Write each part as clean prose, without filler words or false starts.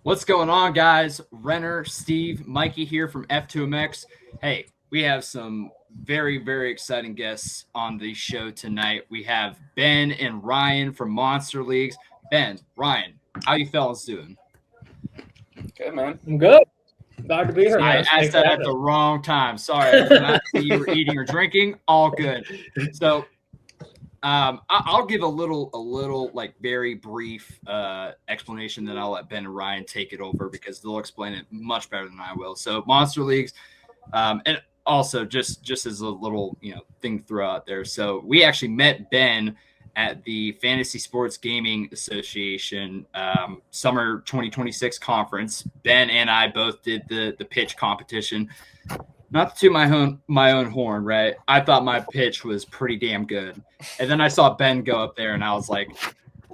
What's going on, guys? Renner, Steve, Mikey here from F2MX. Hey, we have some very, very exciting guests on the show tonight. We have Ben and Ryan from Monster Leagues. Ben, Ryan, how you fellas doing? Good, man. I'm good. Glad to be here, I man. asked that at the wrong time. Sorry, I did not see you were eating or drinking. All good. So I'll give a little like very brief explanation, then I'll let Ben and Ryan take it over because they'll explain it much better than I will. So Monster Leagues, and also just as a little thing throughout there. So we actually met Ben at the Fantasy Sports Gaming Association Summer 2026 conference. Ben and I both did the pitch competition. Not to my own horn, right? I thought my pitch was pretty damn good. And then I saw Ben go up there and I was like,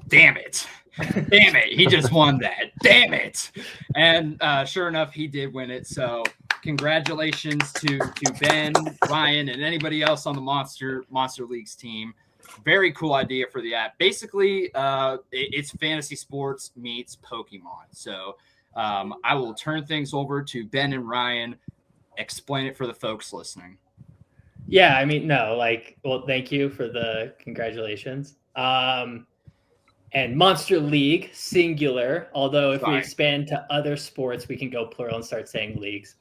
damn it. Damn it. He just won that. Damn it. And sure enough, he did win it. So congratulations to Ben, Ryan, and anybody else on the Monster Leagues team. Very cool idea for the app. Basically, it's fantasy sports meets Pokemon. So I will turn things over to Ben and Ryan. Explain it for the folks listening. Yeah, I mean, no, well, thank you for the congratulations. And Monster League, singular, although if we expand to other sports, we can go plural and start saying leagues.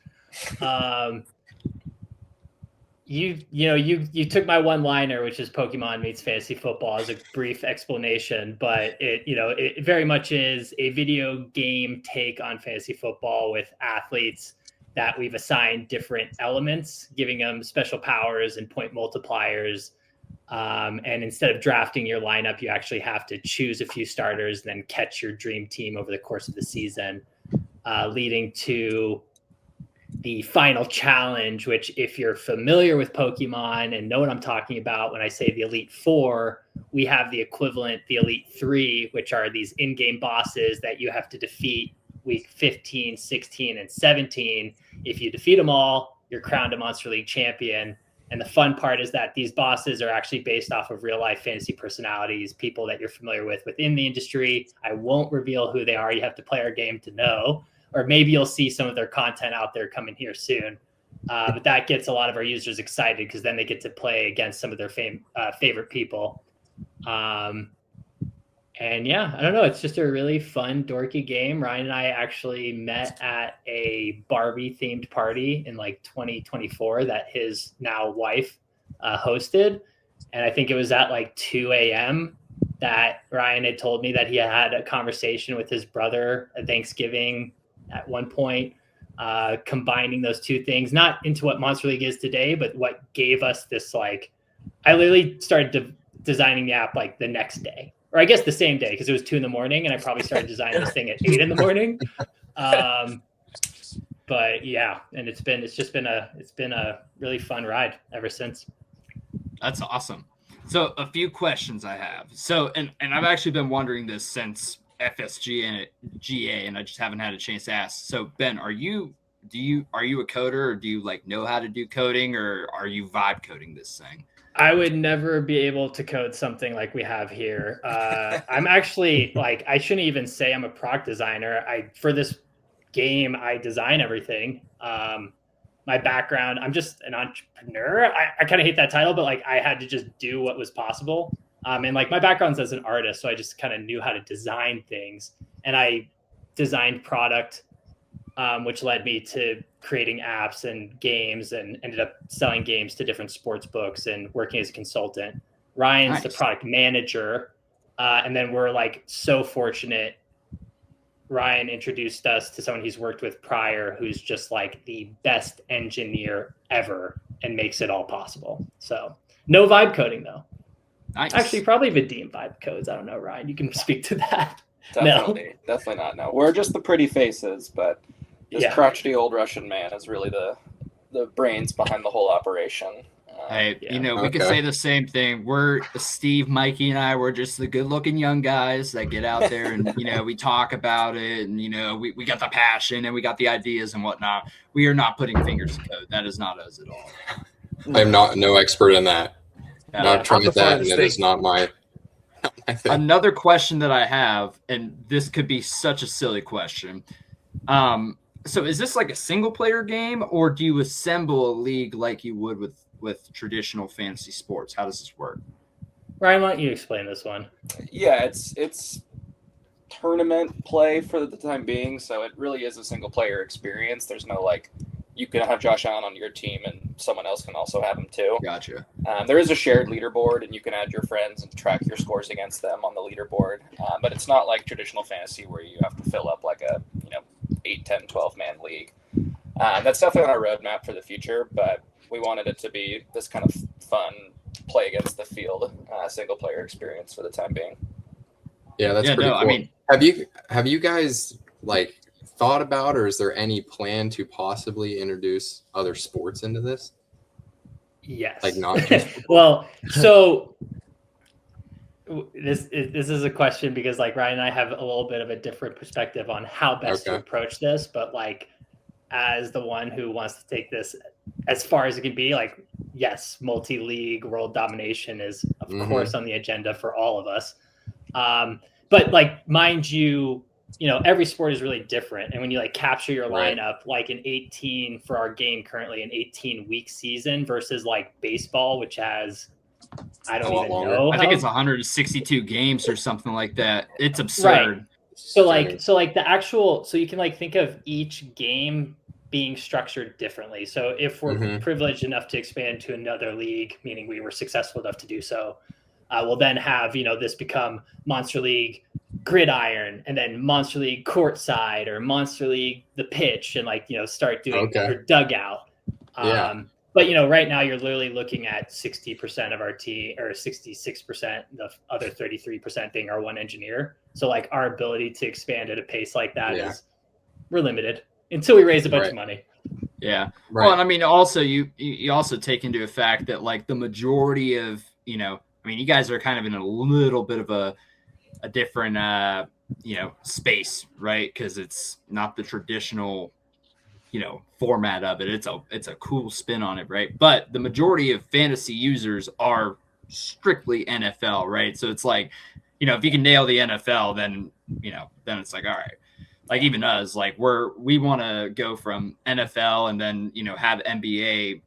You took my one-liner, which is Pokemon meets fantasy football, as a brief explanation, but it very much is a video game take on fantasy football with athletes that we've assigned different elements, giving them special powers and point multipliers. And instead of drafting your lineup, you actually have to choose a few starters and then catch your dream team over the course of the season, leading to the final challenge, which if you're familiar with Pokemon and know what I'm talking about when I say the Elite Four, we have the equivalent, the Elite Three, which are these in-game bosses that you have to defeat week 15, 16, and 17. If you defeat them all, you're crowned a Monster League champion. And the fun part is that these bosses are actually based off of real life fantasy personalities, people that you're familiar with within the industry. I won't reveal who they are. You have to play our game to know, or maybe you'll see some of their content out there coming here soon. But that gets a lot of our users excited because then they get to play against some of their favorite people. And yeah, I don't know. It's just a really fun, dorky game. Ryan and I actually met at a Barbie themed party in 2024 that his now wife hosted. And I think it was at 2 a.m. that Ryan had told me that he had a conversation with his brother at Thanksgiving at one point, combining those two things, not into what Monster League is today, but what gave us this, I literally started designing the app the next day. Or I guess the same day, because it was 2 a.m, and I probably started designing this thing at 8 a.m. But yeah, and it's been a really fun ride ever since. That's awesome. So a few questions I have. So and I've actually been wondering this since FSG and GA, and I just haven't had a chance to ask. So Ben, are you a coder, or do you know how to do coding, or are you vibe coding this thing? I would never be able to code something like we have here. I'm actually I shouldn't even say I'm a product designer. For this game, I design everything. My background, I'm just an entrepreneur. I kind of hate that title, but I had to just do what was possible. And my background's as an artist, so I just kind of knew how to design things. And I designed product, which led me to creating apps and games, and ended up selling games to different sports books and working as a consultant. Ryan's the product manager. And then we're so fortunate. Ryan introduced us to someone he's worked with prior, who's just the best engineer ever and makes it all possible. So no vibe coding though. Nice. Actually, probably Vadim vibe codes. I don't know, Ryan, you can speak to that. Definitely not. No, we're just the pretty faces, but this crotchety old Russian man is really the brains behind the whole operation. Hey, we could say the same thing. We're Steve, Mikey, and I. We're just the good-looking young guys that get out there and we talk about it, and we got the passion and we got the ideas and whatnot. We are not putting fingers to code. That is not us at all. I'm no expert in that. I've tried that, and it is not my thing. Another question that I have, and this could be such a silly question. So is this like a single-player game, or do you assemble a league like you would with traditional fantasy sports? How does this work? Ryan, why don't you explain this one? Yeah, it's tournament play for the time being, so it really is a single-player experience. There's no you can have Josh Allen on your team and someone else can also have him too. Gotcha. There is a shared leaderboard, and you can add your friends and track your scores against them on the leaderboard. But it's not like traditional fantasy where you have to fill up like a 8, 10, 12-man league. That's definitely on our roadmap for the future, but we wanted it to be this kind of fun play against the field single-player experience for the time being. Yeah, that's pretty cool. I mean, have you guys thought about, or is there any plan to possibly introduce other sports into this? Yes. Not just well, so this is a question because Ryan and I have a little bit of a different perspective on how best to approach this, but as the one who wants to take this as far as it can be, yes, multi-league world domination is of course on the agenda for all of us. But mind you, every sport is really different. And when you capture your lineup, an 18 for our game currently, an 18-week season versus baseball, which has, I don't even know. I think it's 162 games or something like that. It's absurd. Right. So the actual, so you can think of each game being structured differently. So if we're privileged enough to expand to another league, meaning we were successful enough to do so, we'll then have, this become Monster League Gridiron, and then Monster League Courtside, or Monster League The Pitch, and start doing your dugout. But right now you're literally looking at 60% of our team, or 66%, the other 33% being our one engineer. So our ability to expand at a pace like that is, we're limited until we raise a bunch of money. Yeah. Right. Well, and I mean, also you also take into effect that the majority of, you guys are kind of in a little bit of a different, space, right? Because it's not the traditional, format of it. It's a cool spin on it, right? But the majority of fantasy users are strictly NFL, right? So it's if you can nail the NFL, then it's all right. Even us, we want to go from NFL and then, have NBA,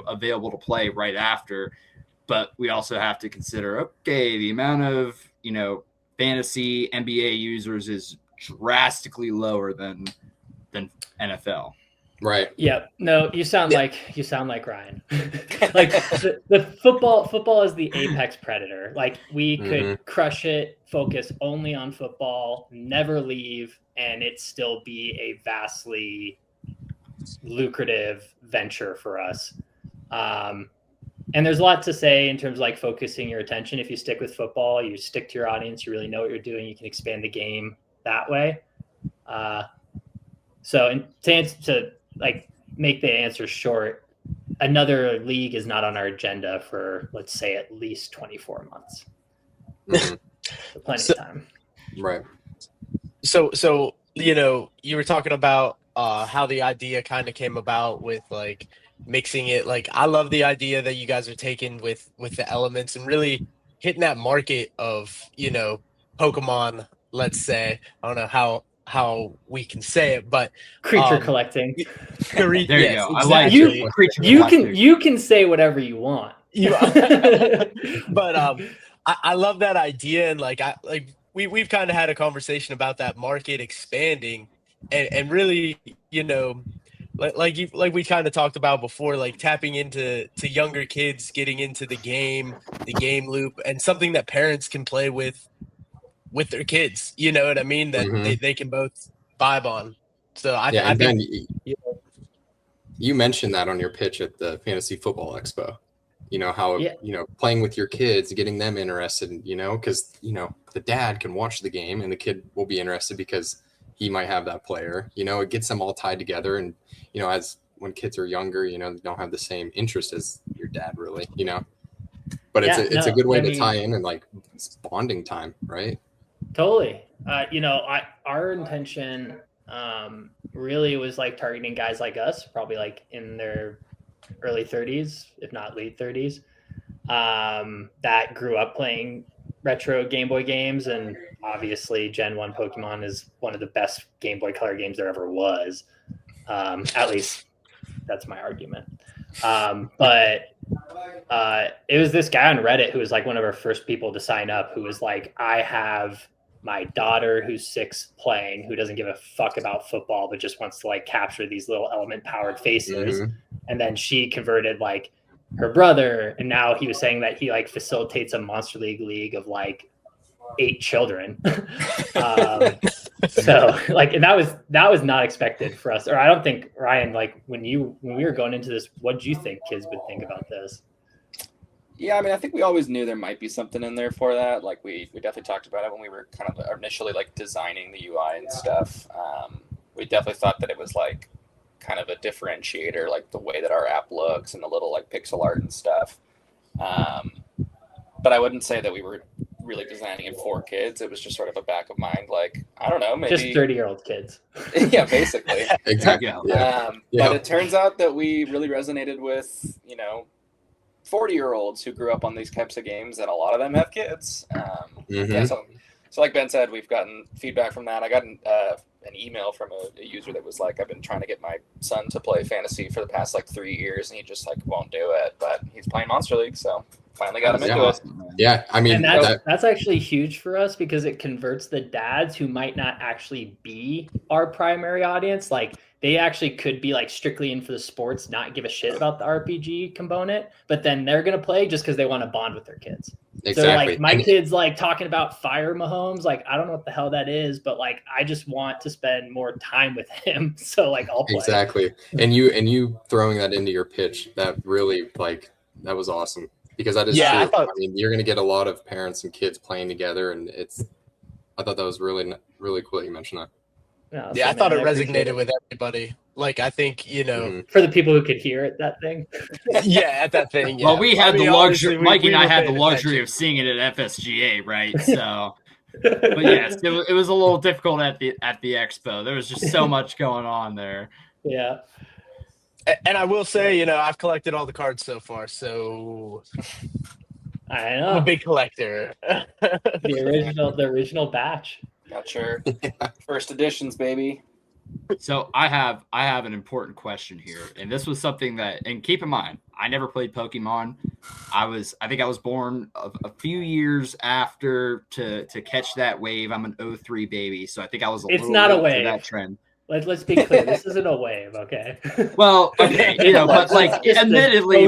available to play right after. But we also have to consider, the amount of, fantasy NBA users is drastically lower than NFL. Right. Yeah. No, you sound like Ryan. The football is the apex predator. We could crush it, focus only on football, never leave, and it still be a vastly lucrative venture for us. And there's a lot to say in terms of focusing your attention. If you stick with football, you stick to your audience, you really know what you're doing, you can expand the game that way. So to make the answer short, another league is not on our agenda for, let's say, at least 24 months. So plenty of time. Right. So you were talking about how the idea kind of came about with mixing it. I love the idea that you guys are taking with the elements and really hitting that market of Pokemon, let's say. I don't know how we can say it, but creature collecting. There you go. Exactly. I like you can say whatever you want. But I love that idea, and we've kind of had a conversation about that market expanding and really, like we kind of talked about before, tapping into younger kids, getting into the game loop, and something that parents can play with their kids. You know what I mean? That they can both vibe on. So I think you mentioned that on your pitch at the Fantasy Football Expo. how Yeah. playing with your kids, getting them interested, because the dad can watch the game and the kid will be interested because he might have that player. It gets them all tied together, and as when kids are younger, they don't have the same interest as your dad, really. But it's a good way to tie in, and like it's bonding time, right? Totally. Our intention really was like targeting guys like us, probably like in their early 30s, if not late 30s, that grew up playing retro Game Boy games. And obviously Gen 1 Pokemon is one of the best Game Boy Color games there ever was. At least that's my argument. But it was this guy on Reddit who was like one of our first people to sign up, who was like, I have my daughter who's 6 playing, who doesn't give a fuck about football, but just wants to like capture these little element powered faces. Mm-hmm. And then she converted like her brother. And now he was saying that he like facilitates a Monster League of like 8 children. So like, and that was not expected for us. Or I don't think, Ryan, like when we were going into this, what did you think kids would think about this? Yeah, I mean, I think we always knew there might be something in there for that. Like we definitely talked about it when we were kind of initially like designing the UI and stuff. We definitely thought that it was like kind of a differentiator, like the way that our app looks and the little like pixel art and stuff. But I wouldn't say that we were really designing it for kids. It was just sort of a back of mind, like, I don't know, maybe just 30-year-old kids. Yeah, basically. Exactly. But it turns out that we really resonated with 40-year-olds who grew up on these types of games, and a lot of them have kids. So like Ben said, we've gotten feedback from that. I got an email from a user that was like, I've been trying to get my son to play fantasy for the past like 3 years, and he just like won't do it, but he's playing Monster League, so finally got him into it. Yeah, I mean, and that's actually huge for us, because it converts the dads who might not actually be our primary audience. Like they actually could be like strictly in for the sports, not give a shit about the RPG component, but then they're going to play just because they want to bond with their kids. Exactly. So like my kid's like talking about Fire Mahomes, like I don't know what the hell that is, but like I just want to spend more time with him. So like I'll play. Exactly. And you throwing that into your pitch, that really that was awesome, because that is true. I mean, you're going to get a lot of parents and kids playing together, and I thought that was really, really cool that you mentioned that. Yeah, I thought it resonated with everybody. Like, I think, for the people who could hear it, that thing. At that thing. Yeah. Well, we had the luxury. Mikey and I had the luxury of seeing it at FSGA, right? So, but yes, it was a little difficult at the expo. There was just so much going on there. Yeah. And I will say, I've collected all the cards so far, so I know. I'm a big collector. the original batch. Not sure. First editions, baby. So I have an important question here, and this was something that, and keep in mind, I never played Pokemon. I think I was born a few years after to catch that wave. I'm an 03 baby, so I think I was It's not a wave. That trend. Let's be clear. This isn't a wave, okay? Well, okay, but like, admittedly,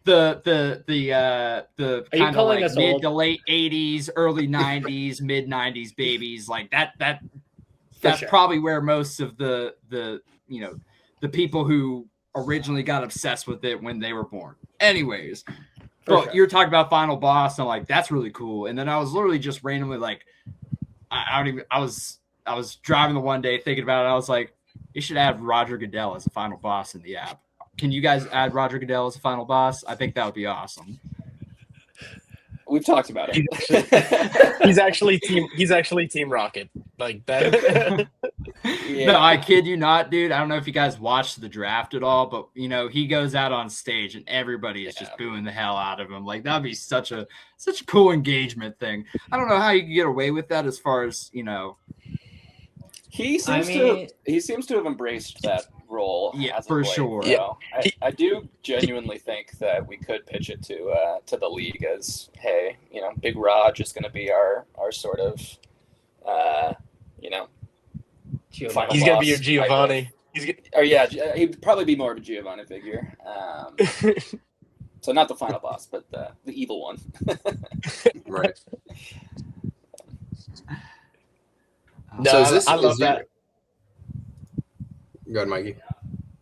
the kind of like mid to late 80s, early 90s, mid 90s babies, like that's sure. Probably where most of the people who originally got obsessed with it when they were born. Anyways, but you're talking about Final Boss, and I'm like, that's really cool. And then I was literally just randomly like, I was driving the one day thinking about it. I was like, you should add Roger Goodell as a Final Boss in the app. Can you guys add Roger Goodell as a Final Boss? I think that would be awesome. We've talked about it. He's actually Team Rocket. Like that. Yeah. No, I kid you not, dude. I don't know if you guys watched the draft at all, but he goes out on stage and everybody is just booing the hell out of him. Like that'd be such a cool engagement thing. I don't know how you can get away with that as far as He seems to have embraced that role. Yeah, for sure. Yeah. I do genuinely think that we could pitch it to the league as, hey, Big Raj is going to be our sort of, he's going to be your Giovanni. He'd probably be more of a Giovanni figure. So not the final boss, but the evil one. Right. No, I love that. Go ahead, Mikey.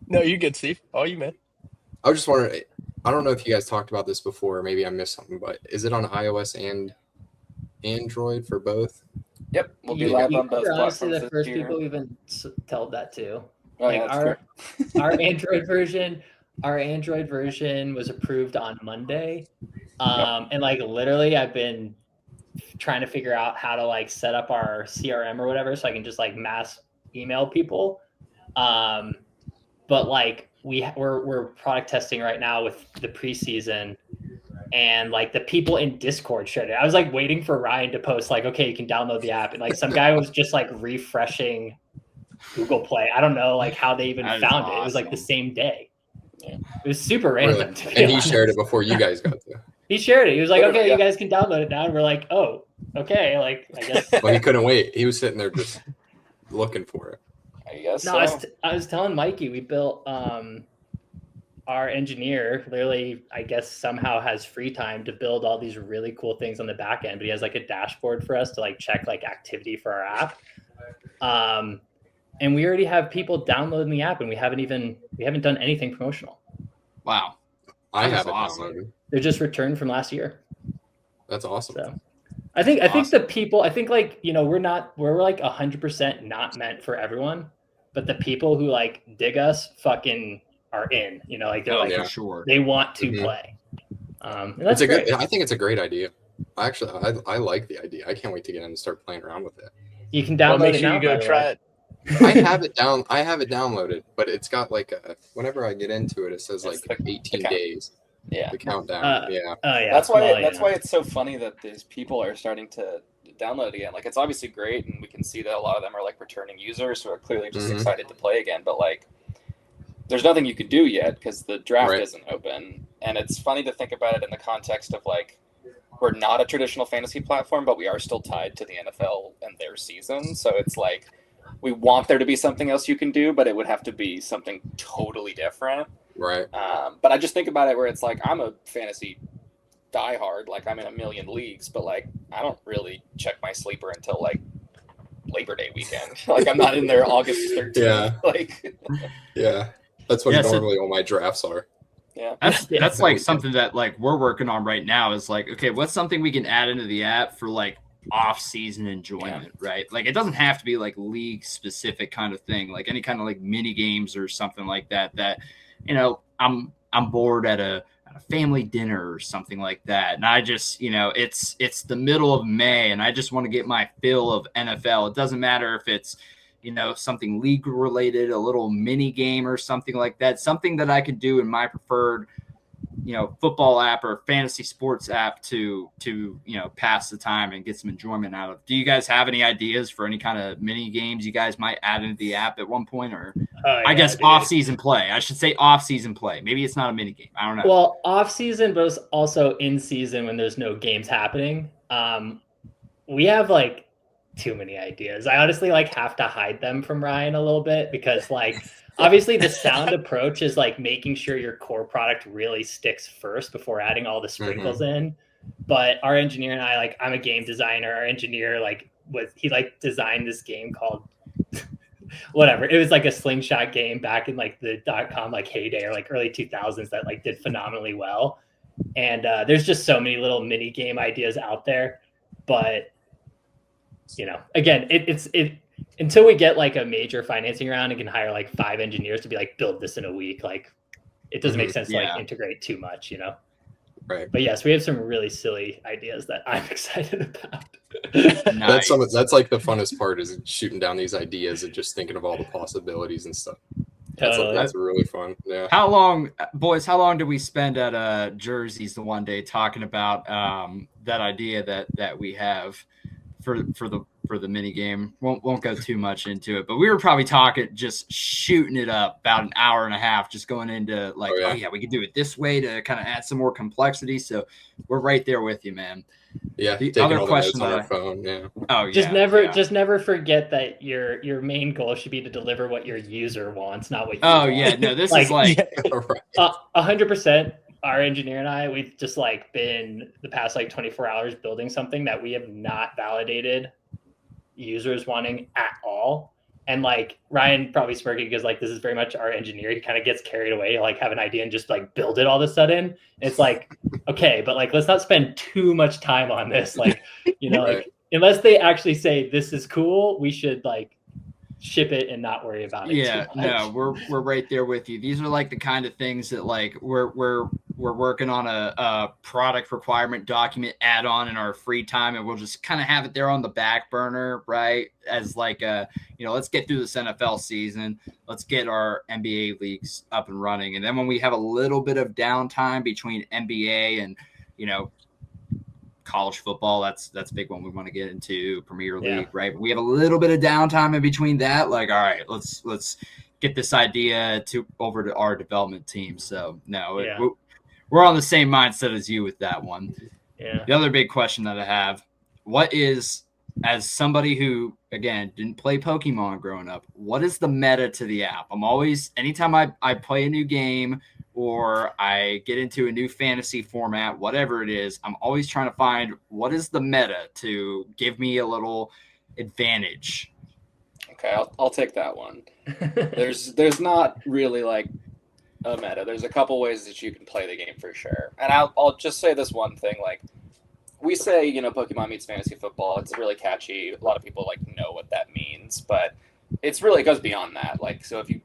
No, you're good, Steve. Oh, you man. I was just wondering, I don't know if you guys talked about this before. Maybe I missed something, but is it on iOS and Android for both? Yep, we'll be You- live you on both guys are honestly platforms the this first year. people who even told that to. Oh, Like yeah, that's our Android version, was approved on Monday. And like literally I've been trying to figure out how to like set up our CRM or whatever so I can just like mass email people. But like we're product testing right now with the preseason, and like the people in Discord shared it. I was like waiting for Ryan to post like, okay, you can download the app, and like some guy was just like refreshing Google Play. I don't know like how they even That is found it. It was like the awesome. same day. Yeah. It was super random. Really? To be And he honest. shared it before you guys got to. He shared it. He was like, Literally, okay, yeah. you guys can download it now. And we're like, oh, okay. Like, I guess. Well, he couldn't wait. He was sitting there just looking for it. I guess No, so. I was telling Mikey, we built our engineer literally, I guess, somehow has free time to build all these really cool things on the back end, but he has like a dashboard for us to like check like activity for our app. And we already have people downloading the app, and we haven't done anything promotional. Wow. I That is have it awesome. downloaded. They're just returned from last year. That's awesome. So I think Awesome. the people, I think like, you know, we're like 100% not meant for everyone, but the people who like dig us fucking are in, you know, like they're Oh, like, for sure. they want to Mhm. play. And that's It's a great. good. I think it's a great idea. Actually, I like the idea. I can't wait to get in and start playing around with it. You can Well, download make it sure now. you go by the try way. it. I have it down. I have it downloaded, but it's got like a. Whenever I get into it, it says like It's the 18 count. days. Yeah. The countdown. Yeah. Oh yeah. That's why Well, that's yeah. why it's so funny that these people are starting to download again. Like it's obviously great, and we can see that a lot of them are like returning users who are clearly just Mhm. excited to play again. But like, there's nothing you could do yet because the draft Right. isn't open. And it's funny to think about it in the context of like, we're not a traditional fantasy platform, but we are still tied to the NFL and their season. So it's like, we want there to be something else you can do, but it would have to be something totally different. Right. But I just think about it where it's like, I'm a fantasy diehard, like I'm in a million leagues, but like I don't really check my sleeper until like Labor Day weekend. Like I'm not in there August 13th. Yeah. Like Yeah. That's what Yeah, so- normally all my drafts are. yeah. That's like something that like we're working on right now is like, okay, what's something we can add into the app for like off-season enjoyment, right? Like it doesn't have to be like league specific kind of thing, like any kind of like mini games or something like that, you know, I'm bored at a family dinner or something like that, and I just, you know, it's the middle of May and I just want to get my fill of NFL. It doesn't matter if it's, you know, something league related, a little mini game or something like that, something that I could do in my preferred, you know, football app or fantasy sports app to you know, pass the time and get some enjoyment out of. Do you guys have any ideas for any kind of mini games you guys might add into the app at one point, or I guess dude. off-season play? I should say off-season play. Maybe it's not a mini game. I don't know. Well, off season, but it's also in season when there's no games happening. We have like too many ideas. I honestly like have to hide them from Ryan a little bit because like obviously the sound approach is like making sure your core product really sticks first before adding all the sprinkles in. But our engineer and I, like, I'm a game designer. Our engineer he designed this game called whatever. It was like a slingshot game back in like the .com like heyday or like early 2000s that like did phenomenally well. And there's just so many little mini game ideas out there, but you know, again, it's until we get like a major financing round and can hire like 5 engineers to be like, build this in a week. Like it doesn't make sense to like integrate too much, you know? Right. But yes, we have some really silly ideas that I'm excited about. Nice. That's like the funnest part is shooting down these ideas and just thinking of all the possibilities and stuff. Totally. That's really fun. Yeah. How long, boys, how long did we spend at Jersey's the one day talking about that idea that we have for the mini game? Won't go too much into it, but we were probably talking, just shooting it up about an hour and a half, just going into like, oh yeah, we could do it this way to kind of add some more complexity. So we're right there with you, man. Yeah. The Taking other all the question notes on that our phone. Yeah. Oh yeah. Just never forget that your main goal should be to deliver what your user wants, not what you Oh want. yeah, no, this Like, is like Right. 100%. Our engineer and I, we've just like been the past like 24 hours building something that we have not validated users wanting at all. And like Ryan probably smirking because like this is very much our engineer. He kind of gets carried away to like have an idea and just like build it all of a sudden. And it's like, okay, but like let's not spend too much time on this. Like, you know, Right. like unless they actually say this is cool, we should like ship it and not worry about it. Yeah, too much. no, we're right there with you. These are like the kind of things that like we're working on a product requirement document add-on in our free time, and we'll just kind of have it there on the back burner, right? As like let's get through this NFL season, let's get our NBA leagues up and running, and then when we have a little bit of downtime between NBA and college football, that's a big one we want to get into, Premier League, right? But we have a little bit of downtime in between that. Like, all right, let's get this idea over to our development team. So no, we're on the same mindset as you with that one. Yeah. The other big question that I have, what is, as somebody who again didn't play Pokemon growing up, what is the meta to the app? I'm always, anytime I play a new game or I get into a new fantasy format, whatever it is, I'm always trying to find what is the meta to give me a little advantage. Okay, I'll take that one. There's not really like a meta. There's a couple ways that you can play the game for sure. And I'll just say this one thing, like we say, Pokemon meets fantasy football. It's really catchy. A lot of people like know what that means, but it's really, it goes beyond that. Like, so if you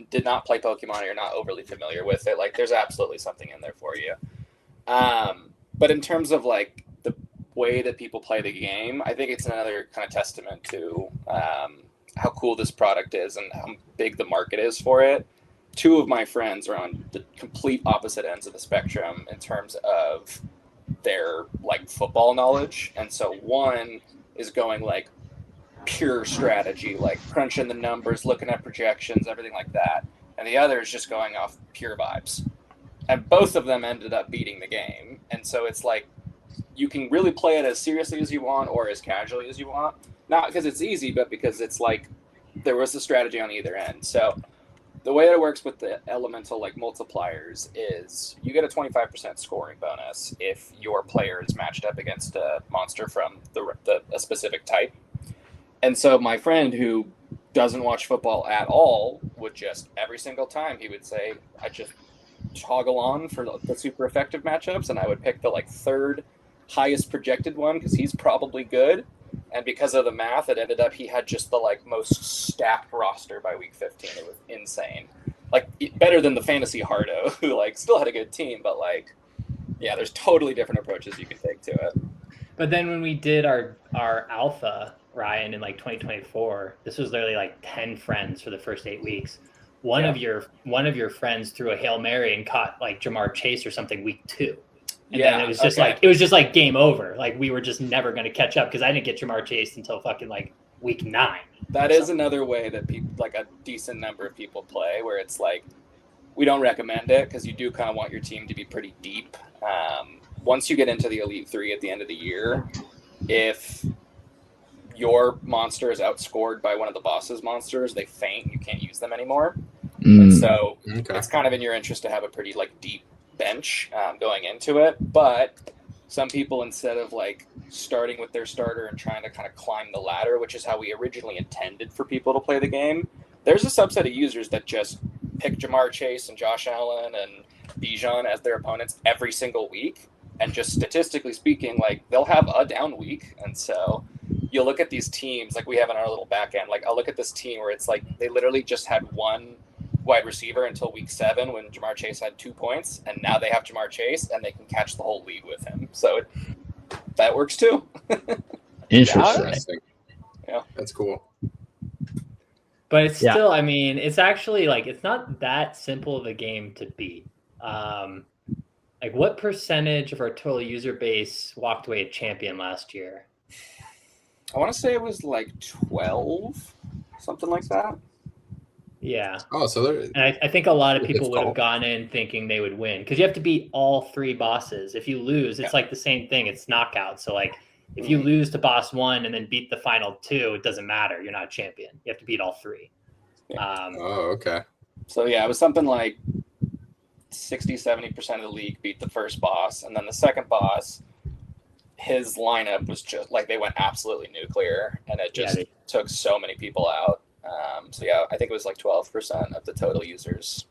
did not play Pokemon or you're not overly familiar with it, like there's absolutely something in there for you. But in terms of like the way that people play the game, I think it's another kind of testament to how cool this product is and how big the market is for it. Two of my friends are on the complete opposite ends of the spectrum in terms of their like football knowledge. And so one is going like pure strategy, like crunching the numbers, looking at projections, everything like that. And the other is just going off pure vibes. And both of them ended up beating the game. And so it's like you can really play it as seriously as you want or as casually as you want. Not because it's easy, but because it's like there was a strategy on either end. So the way that it works with the elemental like multipliers is you get a 25% scoring bonus if your player is matched up against a monster from a specific type. And so my friend who doesn't watch football at all would just every single time he would say, I just toggle on for the super effective matchups, and I would pick the like third highest projected one because he's probably good. And because of the math, it ended up he had just the like most stacked roster by week 15. It was insane, like better than the fantasy hardo who like still had a good team, but like yeah, there's totally different approaches you can take to it. But then when we did our alpha, Ryan, in like 2024, this was literally like 10 friends for the first 8 weeks. One of your friends threw a Hail Mary and caught like Jamar Chase or something week 2. And then it was just like game over. Like we were just never going to catch up because I didn't get Jamar Chase until fucking like week 9. That is another way that people, like a decent number of people play, where it's like we don't recommend it because you do kind of want your team to be pretty deep. Once you get into the Elite 3 at the end of the year, if your monster is outscored by one of the boss's monsters, they faint. You can't use them anymore. And so it's kind of in your interest to have a pretty like deep bench going into it. But some people, instead of like starting with their starter and trying to kind of climb the ladder, which is how we originally intended for people to play the game, there's a subset of users that just pick Jamar Chase and Josh Allen and Bijan as their opponents every single week. And just statistically speaking, like they'll have a down week. And so you'll look at these teams like we have in our little back end. Like I'll look at this team where it's like they literally just had one wide receiver until week 7 when Jamar Chase had 2 points. And now they have Jamar Chase and they can catch the whole league with him. So that works too. Interesting. Yeah. That's cool. But it's still, I mean, it's actually like, it's not that simple of a game to beat. Like what percentage of our total user base walked away a champion last year? I want to say it was like 12, something like that. Yeah. Oh, so there. And I think a lot of people would have gone in thinking they would win because you have to beat all 3 bosses. If you lose, it's like the same thing. It's knockout. So like if you lose to boss 1 and then beat the final 2, it doesn't matter. You're not a champion. You have to beat all 3. Okay. So yeah, it was something like 60-70% of the league beat the first boss, and then the second boss, his lineup was just like they went absolutely nuclear, and it just took so many people out. So yeah, I think it was like 12% of the total users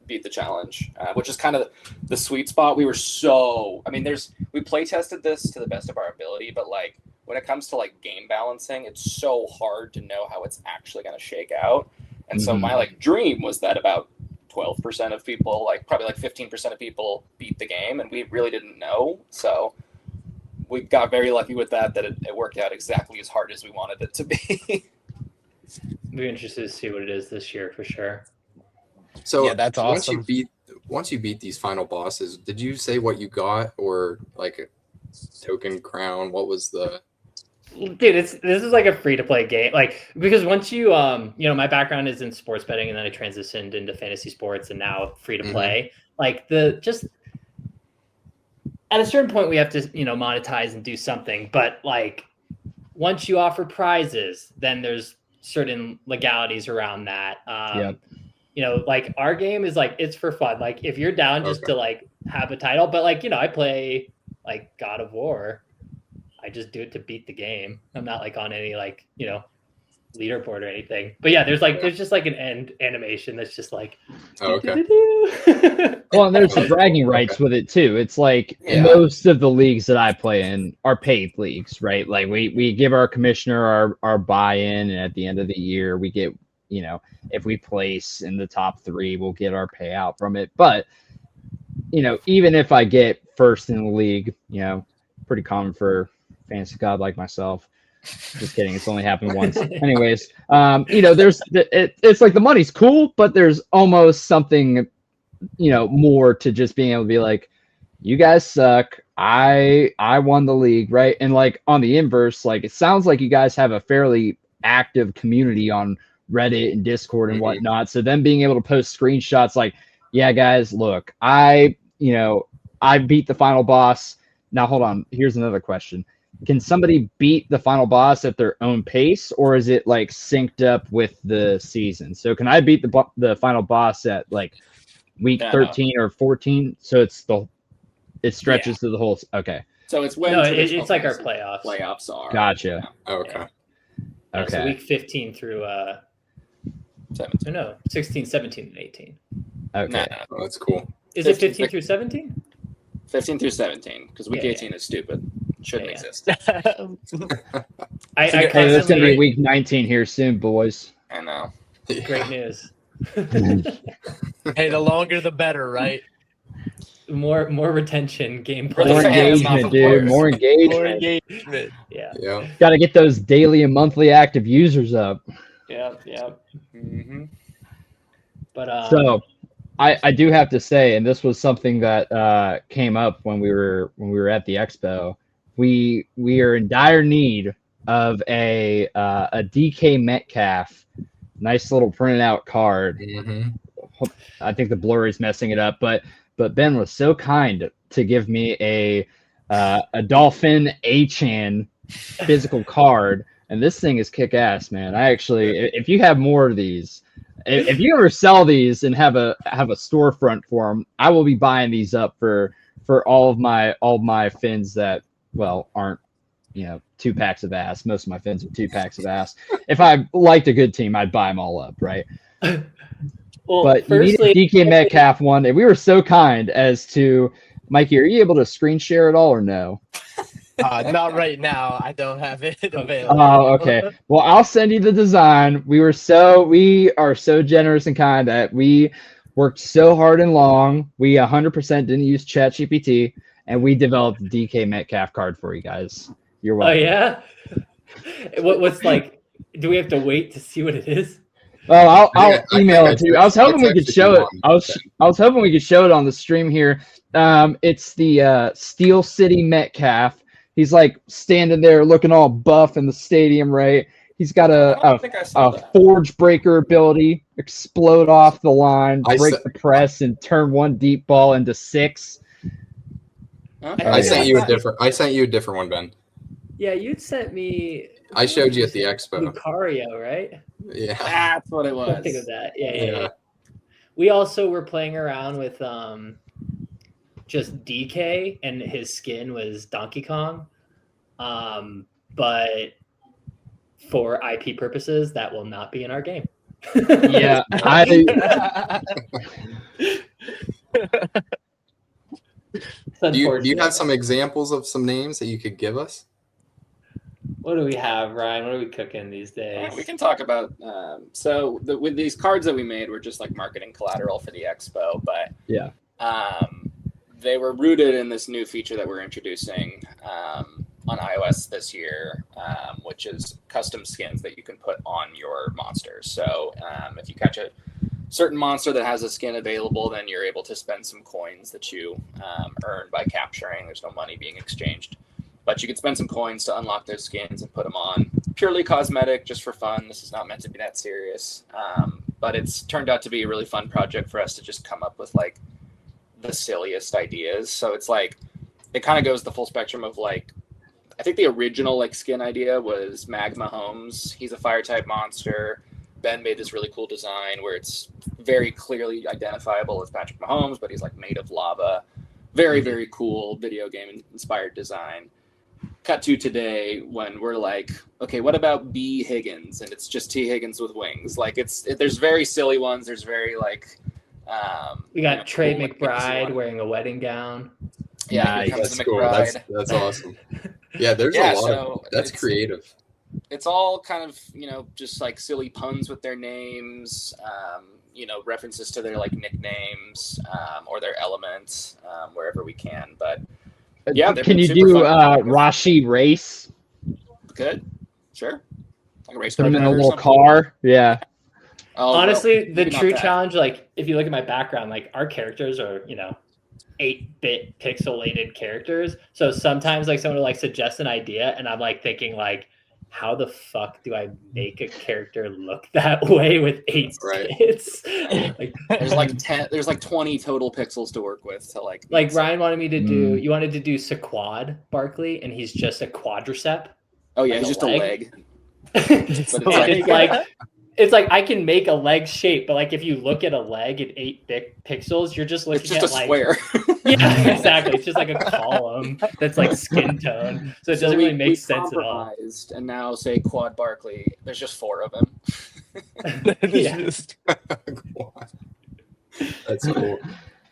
beat the challenge, which is kind of the sweet spot. We play tested this to the best of our ability, but like when it comes to like game balancing, it's so hard to know how it's actually going to shake out. And so my like dream was that about 12% of people, like probably like 15% of people beat the game, and we really didn't know. So we got very lucky with that it worked out exactly as hard as we wanted it to be. We're interested to see what it is this year for sure. So Yeah, that's awesome. Once you beat these final bosses, did you say what you got, or like a token crown? What was the? Dude, this is like a free to play game. Like, because once you my background is in sports betting, and then I transitioned into fantasy sports, and now free to play. Like just at a certain point we have to monetize and do something, but like once you offer prizes, then there's certain legalities around that. Like our game is like, it's for fun. Like if you're down just to like have a title, but like, I play like God of War. I just do it to beat the game. I'm not like on any like, leaderboard or anything. But yeah, there's just like an end animation that's just like well, and there's the bragging rights with it too. It's like most of the leagues that I play in are paid leagues, right? Like we give our commissioner our buy-in, and at the end of the year we get, if we place in the top 3, we'll get our payout from it. But even if I get first in the league, pretty common for fantasy god like myself. Just kidding. It's only happened once. Anyways, it's like the money's cool, but there's almost something, more to just being able to be like, you guys suck. I won the league, right? And like on the inverse, like it sounds like you guys have a fairly active community on Reddit and Discord and whatnot. So them being able to post screenshots like, yeah, guys, look, I beat the final boss. Now hold on. Here's another question. Can somebody beat the final boss at their own pace, or is it like synced up with the season? So can I beat the final boss at like week 13 or 14? So it stretches to the whole. Okay. So it's when it's like our playoffs. Playoffs are. Gotcha. Yeah. Okay. Yeah, so week 15 through 16, 17, and 18. Okay. Oh, that's cool. Is it 15 through 17? 15 through 17, because week 18 is stupid. Shouldn't exist. It's going to be week 19 here soon, boys. I know. Great news. Hey, the longer the better, right? More retention, gameplay. More engagement, dude. More engagement. Yeah. Got to get those daily and monthly active users up. Yeah. But so I do have to say, and this was something that came up when we were at the expo. We are in dire need of a DK Metcalf, nice little printed out card. I think the blur is messing it up, but Ben was so kind to give me a Dolphin Achan physical card, and this thing is kick ass, man. I actually, if you have more of these, if you ever sell these and have a storefront for them, I will be buying these up for all of my fins that aren't 2 packs of ass. Most of my fins are 2 packs of ass. If I liked a good team, I'd buy them all up, right? But firstly, you need a DK Metcalf one, and we were so kind as to, Mikey, are you able to screen share at all or no? Not right now. I don't have it available. Oh, okay. Well, I'll send you the design. We are so generous and kind that we worked so hard and long. We 100% didn't use ChatGPT, and we developed the DK Metcalf card for you guys. You're welcome. Oh yeah. What's like? Do we have to wait to see what it is? Well, I'll email it to you. I was hoping we could show it. I was hoping we could show it on the stream here. It's the Steel City Metcalf. He's like standing there looking all buff in the stadium, right? He's got a forge breaker ability, explode off the line, break the press, and turn 1 deep ball into 6. I sent you a different one, Ben. Yeah, you'd sent me. I showed you at the expo. Lucario, right? Yeah, that's what it was. Think of that. Yeah. We also were playing around with just DK, and his skin was Donkey Kong. But for IP purposes, that will not be in our game. Yeah, Do you have some examples of some names that you could give us? What do we have, Ryan? What are we cooking these days? We can talk about. With these cards that we made, we're just like marketing collateral for the expo, but yeah, they were rooted in this new feature that we're introducing on iOS this year, which is custom skins that you can put on your monsters. So if you catch a certain monster that has a skin available, then you're able to spend some coins that you earn by capturing. There's no money being exchanged, but you can spend some coins to unlock those skins and put them on. Purely cosmetic, just for fun. This is not meant to be that serious, but it's turned out to be a really fun project for us to just come up with like the silliest ideas. So it's like it kind of goes the full spectrum of like, I think the original like skin idea was Magma Holmes. He's a fire type monster. Ben made this really cool design where it's very clearly identifiable as Patrick Mahomes, but he's like made of lava. Very, very cool video game inspired design. Cut to today when we're like, okay, what about B Higgins? And it's just T Higgins with wings. Like there's very silly ones. There's very like, we got Trey cool, McBride like, wearing a wedding gown. Yeah, nice. That's cool. That's awesome. Yeah, there's a lot of that's creative. It's all kind of, just like silly puns with their names, references to their like nicknames or their elements wherever we can. But yeah, can you do Rashi race? Good, sure. Like a race Put him in a little car. Yeah. Oh, honestly, the true challenge, like if you look at my background, like our characters are, 8-bit pixelated characters. So sometimes like someone will like suggest an idea and I'm like thinking like, how the fuck do I make a character look that way with 8 bits? Like, there's like 20 total pixels to work with to like Ryan wanted me to do you wanted to do Sequad Barkley and he's just a quadricep. Oh yeah, he's just a leg. But it's like I can make a leg shape, but like if you look at a leg at 8 pixels, you're just looking at like square. Yeah, exactly. It's just like a column that's like skin tone, so it doesn't really make sense at all. And now say Quad Barkley, there's just 4 of them. That's cool.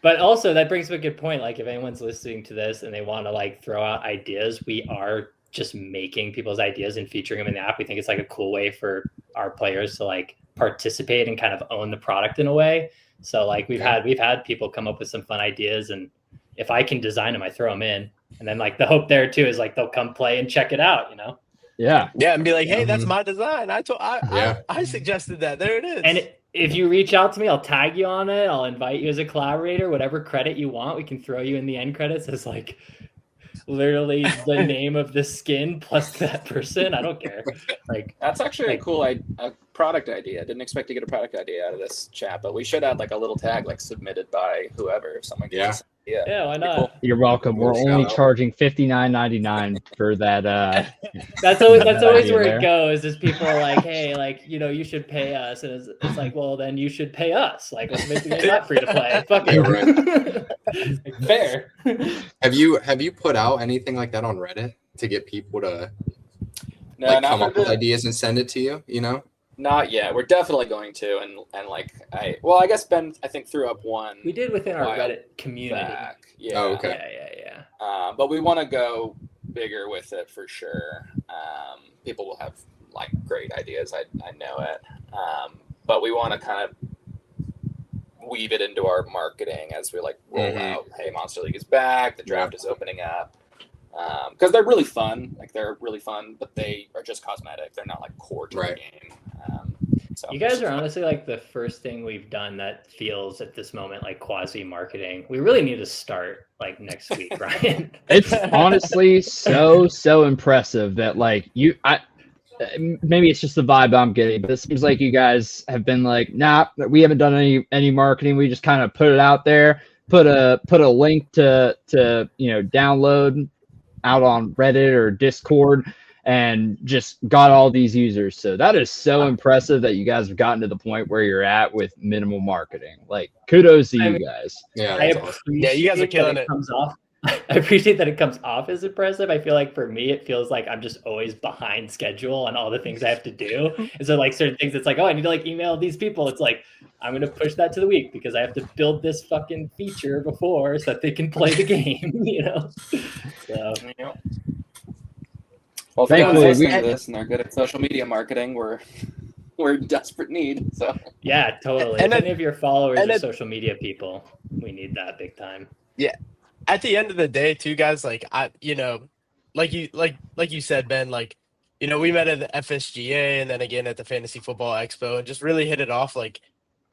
But also that brings up a good point. Like if anyone's listening to this and they want to like throw out ideas, we are just making people's ideas and featuring them in the app. We think it's like a cool way for our players to like participate and kind of own the product in a way. So like we've had people come up with some fun ideas, and if I can design them, I throw them in. And then like the hope there too is like they'll come play and check it out, Yeah, and be like, hey, that's my design. I suggested that. There it is. And if you reach out to me, I'll tag you on it. I'll invite you as a collaborator. Whatever credit you want, we can throw you in the end credits as like literally the name of the skin plus that person. I don't care. Like that's actually a cool product idea. I didn't expect to get a product idea out of this chat, but we should add like a little tag like submitted by whoever if someone gets yeah, why not? Cool. You're welcome. We're only charging $59.99 for that. That's always where it goes. Is people are like, hey, like you should pay us, and it's like, well, then you should pay us. Like, let's make the game not free to play. Fuck it. Like, fair. Have you put out anything like that on Reddit to get people to come up with ideas and send it to you? Not yet. We're definitely going to, and like I guess Ben I think threw up one. We did within our Reddit community. Back. Yeah. Oh, okay. Yeah. But we want to go bigger with it for sure. People will have like great ideas. I know it. But we want to kind of weave it into our marketing as we like roll out. Hey, Monster League is back. The draft is opening up. Because they're really fun. Like they're really fun, but they are just cosmetic. They're not like core to the game. So you guys are honestly like the first thing we've done that feels at this moment like quasi marketing. We really need to start like next week, Ryan. It's honestly so impressive that like maybe it's just the vibe I'm getting, but it seems like you guys have been like, nah, we haven't done any marketing. We just kind of put it out there, put a link to download out on Reddit or Discord, and just got all these users. So that is so impressive that you guys have gotten to the point where you're at with minimal marketing. Like kudos to you guys. Yeah, I appreciate you guys are killing it. Comes off I appreciate that it comes off as impressive. I feel like for me, it feels like I'm just always behind schedule on all the things I have to do. And so like certain things, it's like, oh, I need to like email these people. It's like, I'm going to push that to the week because I have to build this fucking feature before so that they can play the game, you know? So. Yeah. Well, if anyone's listening to this and they're good at social media marketing, we're in desperate need. So yeah, totally. If any of your followers are social media people, we need that big time. Yeah. At the end of the day, too, guys, like like you said, Ben, like, we met at the FSGA and then again at the Fantasy Football Expo and just really hit it off. Like,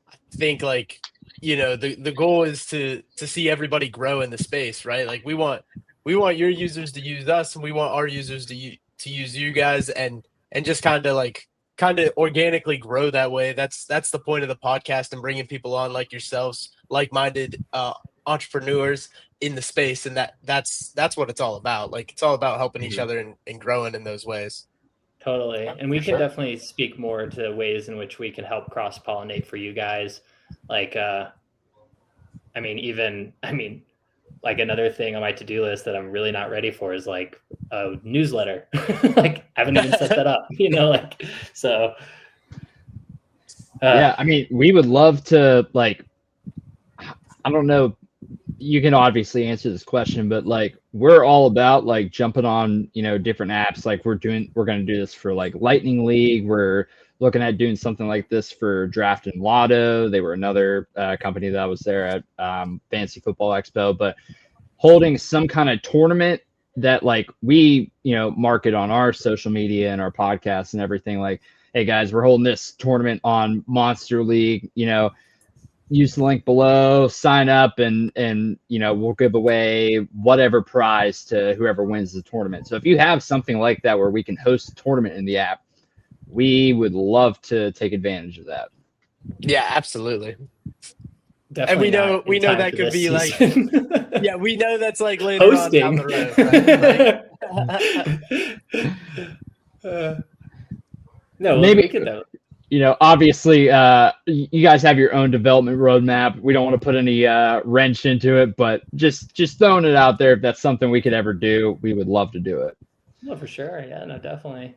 I think like, the goal is to see everybody grow in the space, right? Like we want your users to use us and we want our users to use you guys and just kind of organically grow that way. That's the point of the podcast and bringing people on like yourselves, like-minded entrepreneurs in the space, and that's what it's all about. Like it's all about helping each other and growing in those ways. Totally. And we can definitely speak more to ways in which we can help cross-pollinate for you guys. Like like another thing on my to-do list that I'm really not ready for is like a newsletter. Like I haven't even set that up, like so. Yeah, I mean, we would love to like, I don't know, you can obviously answer this question, but like we're all about like jumping on, different apps. Like we're going to do this for like Lightning League. We're looking at doing something like this for Draft and Lotto. They were another company that was there at Fantasy Football Expo, but holding some kind of tournament that like we, market on our social media and our podcasts and everything. Like, hey guys, we're holding this tournament on Monster League, use the link below, sign up, and we'll give away whatever prize to whoever wins the tournament. So if you have something like that where we can host a tournament in the app, we would love to take advantage of that. Yeah, absolutely. Definitely. And we know that could be season. like, yeah, we know that's like later hosting on down the road. Right? No, maybe we could though. Obviously, you guys have your own development roadmap. We don't want to put any wrench into it, but just throwing it out there. If that's something we could ever do, we would love to do it. No, for sure. Yeah, no, definitely.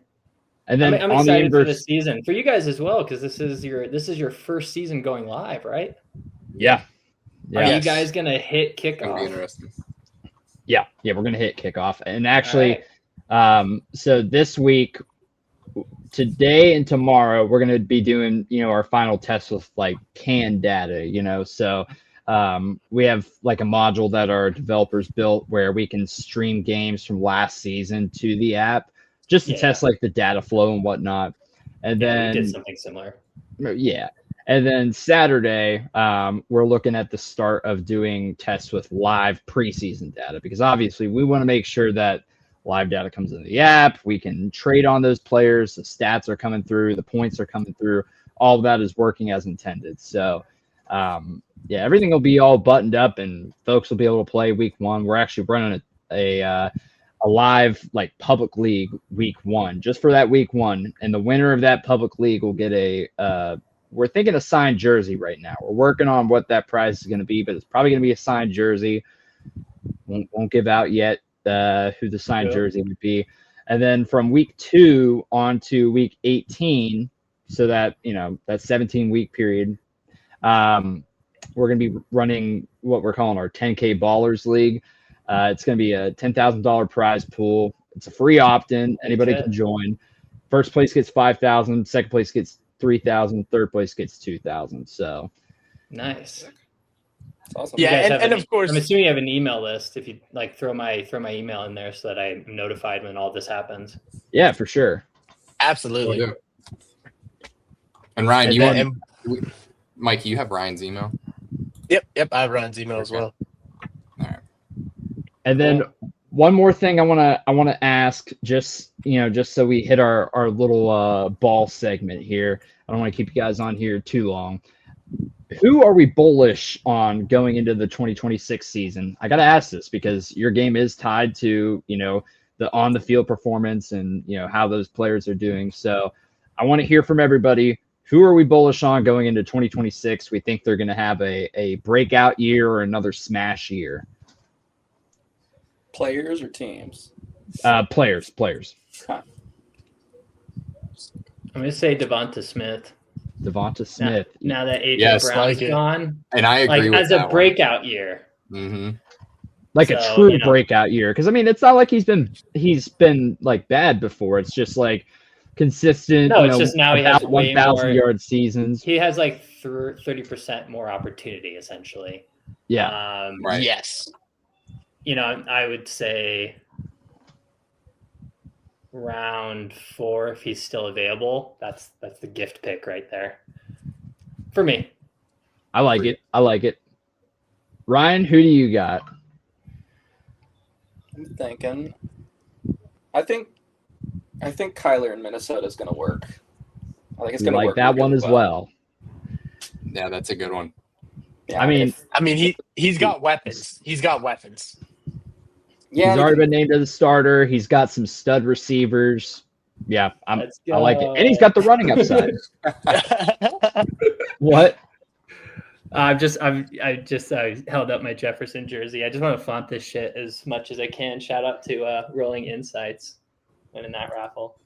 And then I'm excited for the season for you guys as well, because this is your first season going live, right? Yeah. Are you guys gonna hit kickoff? That'll be interesting. Yeah, we're gonna hit kickoff, and actually, so this week, today and tomorrow, we're gonna be doing our final test with like canned data. So we have like a module that our developers built where we can stream games from last season to the app just to test like the data flow and whatnot. And then we did something similar. Yeah. And then Saturday, we're looking at the start of doing tests with live preseason data, because obviously we want to make sure that live data comes into the app. We can trade on those players. The stats are coming through. The points are coming through. All of that is working as intended. So, everything will be all buttoned up and folks will be able to play week one. We're actually running a live like public league week one, just for that week one. And the winner of that public league will get we're thinking a signed jersey right now. We're working on what that prize is going to be, but it's probably going to be a signed jersey. Won't give out yet who the signed jersey would be. And then from week 2 on to week 18, so that, that 17-week period, we're going to be running what we're calling our 10K Ballers League. It's going to be a $10,000 prize pool. It's a free opt-in. Anybody can join. First place gets $5,000. Second place gets $3,000. Third place gets $2,000. So nice. That's awesome. Yeah, and of course, I'm assuming you have an email list. If you like, throw my email in there so that I'm notified when all this happens. Yeah, for sure. Absolutely. And Ryan, Mike, you have Ryan's email? Yep. I have Ryan's email as well. All right. And then one more thing I want to ask, just so we hit our little ball segment here. I don't want to keep you guys on here too long. Who are we bullish on going into the 2026 season? I got to ask this because your game is tied to, the on the field performance and, how those players are doing. So I want to hear from everybody. Who are we bullish on going into 2026? We think they're going to have a breakout year or another smash year. Players or teams? Players. Huh. I'm gonna say Devonta Smith. Devonta Smith. Now that AJ Yes, Brown's like it. gone, And I agree like with as that a breakout year. Mm-hmm. Like a So, true you know. breakout year. Because I mean, it's not like he's been like bad before. It's just like consistent. No, it's just now he has about way 1,000 more- yard seasons. He has like 30% more opportunity, essentially. Yeah. Right. Yes. You know, I would say round 4 if he's still available. That's the gift pick right there for me. I like it. Ryan, who do you got? I'm thinking. I think Kyler in Minnesota is going to work. I think it's going to Like work. that really one as well. Yeah, that's a good one. Yeah, I mean, He's got weapons. He's got weapons. yeah, he's already been named as a starter. He's got some stud receivers. Yeah, I like it. And he's got the running upside. What? I held up my Jefferson jersey. I just want to flaunt this shit as much as I can. Shout out to Rolling Insights winning that raffle.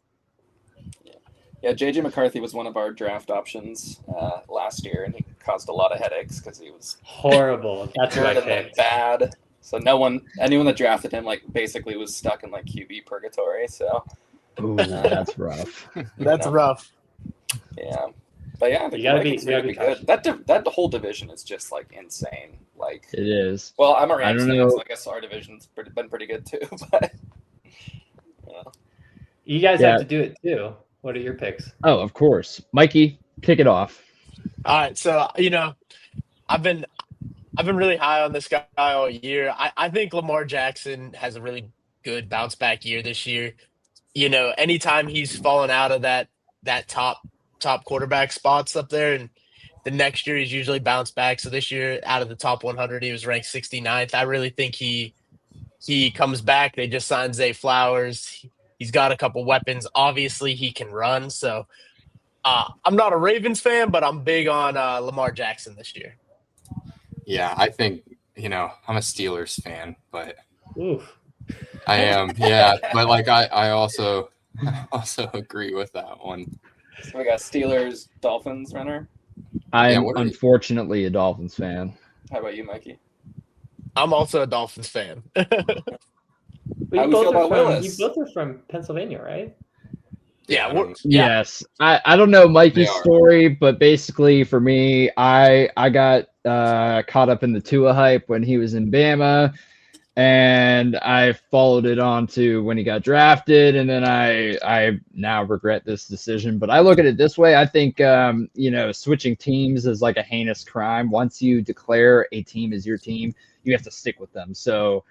Yeah, JJ McCarthy was one of our draft options last year, and he caused a lot of headaches because he was Horrible. That's what I good and then picked. bad. So anyone that drafted him, like, basically was stuck in like QB purgatory. So Ooh, that's rough. That's rough. yeah, but yeah, I think You gotta the be- Vikings you are gotta gonna be be good. That whole division is just like insane. Like, It is. well, I'm a Rams don't fan, know. so I guess our division's been pretty good too. But yeah. You guys Yeah. have to do it too. What are your picks? Oh, of course. Mikey, kick it off. All right, so I've been really high on this guy all year. I think Lamar Jackson has a really good bounce back year this year. You know, anytime he's fallen out of that top quarterback spots up there, and the next year he's usually bounced back. So this year, out of the top 100, he was ranked 69th. I really think he comes back. They just signed Zay Flowers. He's got a couple weapons. Obviously, he can run. So I'm not a Ravens fan, but I'm big on Lamar Jackson this year. Yeah, I think, I'm a Steelers fan, but Oof. I am. Yeah, but like I also agree with that one. So we got Steelers, Dolphins runner. I'm what are you- unfortunately a Dolphins fan. How about you, Mikey? I'm also a Dolphins fan. But How you we feel both are about from Willis? you both are from Pennsylvania, right? Yeah, we're- Yes. I don't know Mikey's They are. story, but basically for me, I got caught up in the Tua hype when he was in Bama, and I followed it on to when he got drafted, and then I now regret this decision. But I look at it this way. I think switching teams is like a heinous crime. Once you declare a team as your team, you have to stick with them. So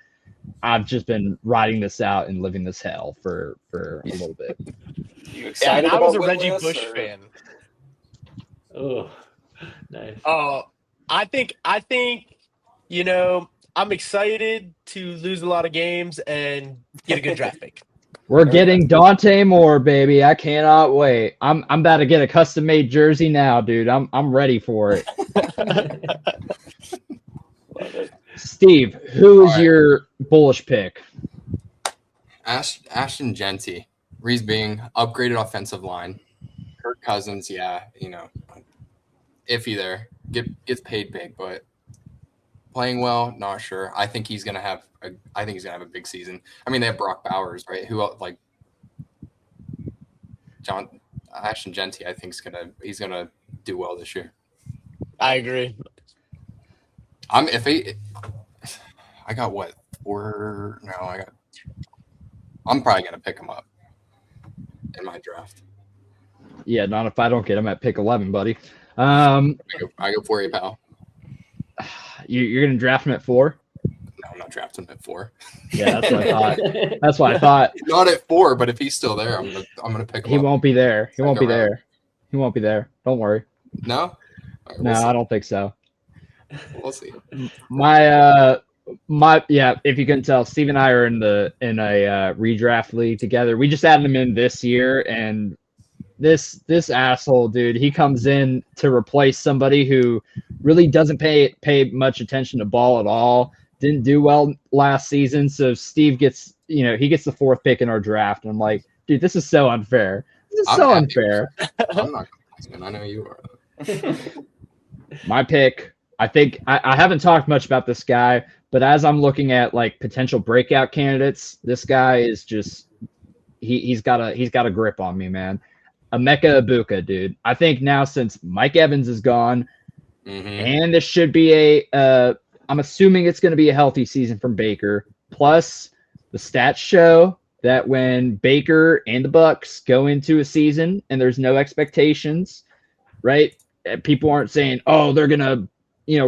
I've just been riding this out and living this hell for a little bit. You Yeah, excited I was a about Reggie Willis, Bush or- fan. Oh, nice. I think I'm excited to lose a lot of games and get a good draft pick. We're getting Dante Moore, baby. I cannot wait. I'm about to get a custom made jersey now, dude. I'm ready for it. Love it. Steve, who is All right. your bullish pick? Ashton Genty, reason being upgraded offensive line. Kirk Cousins, iffy there. Gets paid big, but playing well, not sure. I think he's gonna have a big season. I mean, they have Brock Bowers, right? Who else, like Ashton Genty? I think he's gonna do well this year. I agree. I got what? I'm probably gonna pick him up in my draft. Yeah, not if I don't get him at pick 11, buddy. I go for you, pal. You're gonna draft him at 4? No, I'm not drafting him at 4. Yeah, that's what I thought. That's what I thought. Not at 4, but if he's still there, I'm gonna pick him He up. won't be there. He won't be Second round. there. He won't be there. Don't worry. No? All right, No, we'll see. I don't think so. We'll see. If you couldn't tell, Steve and I are in a redraft league together. We just added him in this year, and this asshole dude, he comes in to replace somebody who really doesn't pay much attention to ball at all. didn't do well last season. So Steve gets, he gets the 4th pick in our draft. And I'm like, dude, this is so unfair. This is so unfair. I'm not complaining. I know you are. My pick, I think I haven't talked much about this guy, but as I'm looking at like potential breakout candidates, this guy is just he's got a grip on me, man. Emeka Ibuka, dude. I think now since Mike Evans is gone, and this should be I'm assuming it's going to be a healthy season from Baker. Plus, the stats show that when Baker and the Bucks go into a season and there's no expectations, right? People aren't saying, oh, they're going to,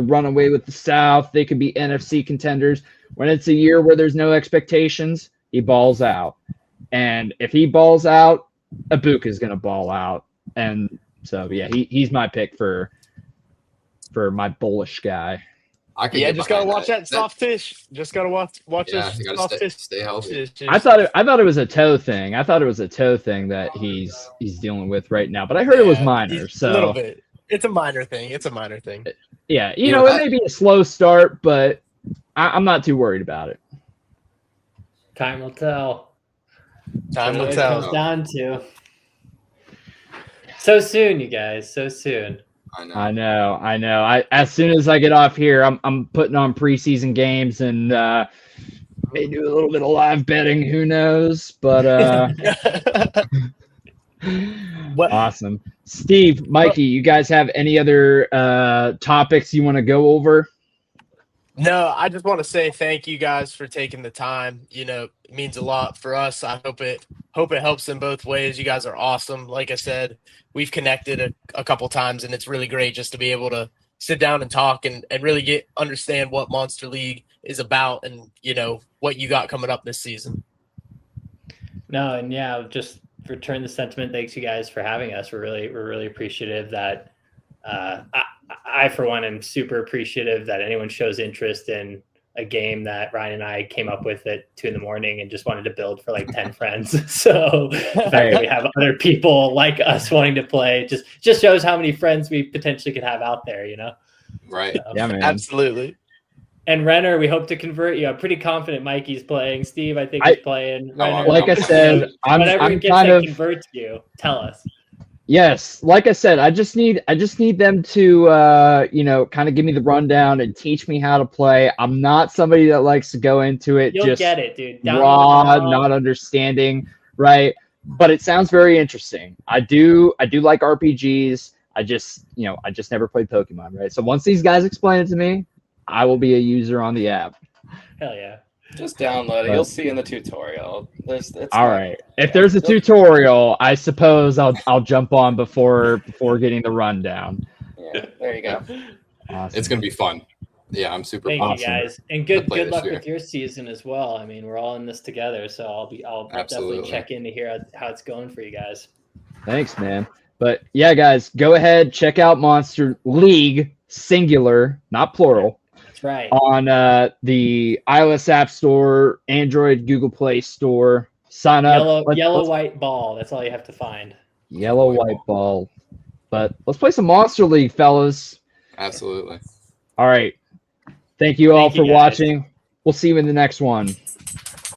run away with the South. They could be NFC contenders. When it's a year where there's no expectations, he balls out. And if he balls out, Ibuka is going to ball out. And so, yeah, he's my pick for my bullish guy. Just gotta watch that soft fish. Just gotta watch Yeah, you soft gotta fish. stay healthy. I thought it was a toe thing. I thought it was a toe thing that he's dealing with right now. But I heard it was minor. So a little bit. It's a minor thing. Yeah, it may be a slow start, but I'm not too worried about it. Time will tell. Time will It tell. comes down to. So soon, you guys. So soon. I know. As soon as I get off here, I'm putting on preseason games and may do a little bit of live betting. Who knows? But awesome. Steve, Mikey, you guys have any other topics you want to go over? No, I just want to say thank you guys for taking the time. It means a lot for us. I hope it helps in both ways. You guys are awesome. Like I said, we've connected a couple times, and it's really great just to be able to sit down and talk and really understand what Monster League is about and, what you got coming up this season. No, and yeah, just return the sentiment. Thanks you guys for having us. We're really appreciative that I for one am super appreciative that anyone shows interest in a game that Ryan and I came up with at 2 a.m. and just wanted to build for like 10 friends. So the fact that we have other people like us wanting to play just shows how many friends we potentially could have out there, Right. So, Yeah, man. Absolutely. And Renner, we hope to convert you. I'm pretty confident Mikey's playing. Steve, I think he's playing. Renner, like I said, whenever I'm it gets kind that of converts you, tell us. Yes, like I said, I just need them to kind of give me the rundown and teach me how to play. I'm not somebody that likes to go into it You'll just get it, dude. raw, not understanding, right? But it sounds very interesting. I do like RPGs. I just never played Pokemon, right? So once these guys explain it to me, I will be a user on the app. Hell yeah. Just download it. You'll see in the tutorial. All right. If there's a tutorial, I suppose I'll jump on before getting the rundown. Yeah, there you go. Awesome. It's gonna be fun. Yeah, I'm super. Thank awesome. you guys, and good play this luck year. with your season as well. I mean, we're all in this together, so I'll definitely check in to hear how it's going for you guys. Thanks, man. But yeah, guys, go ahead, check out Monster League, singular, not plural, That's right. on the iOS App Store, Android, Google Play Store. Sign up. Yellow white ball. That's all you have to find. Yellow white ball. But let's play some Monster League, fellas. Absolutely. All right. Thank you all Thank you, for guys. watching. We'll see you in the next one.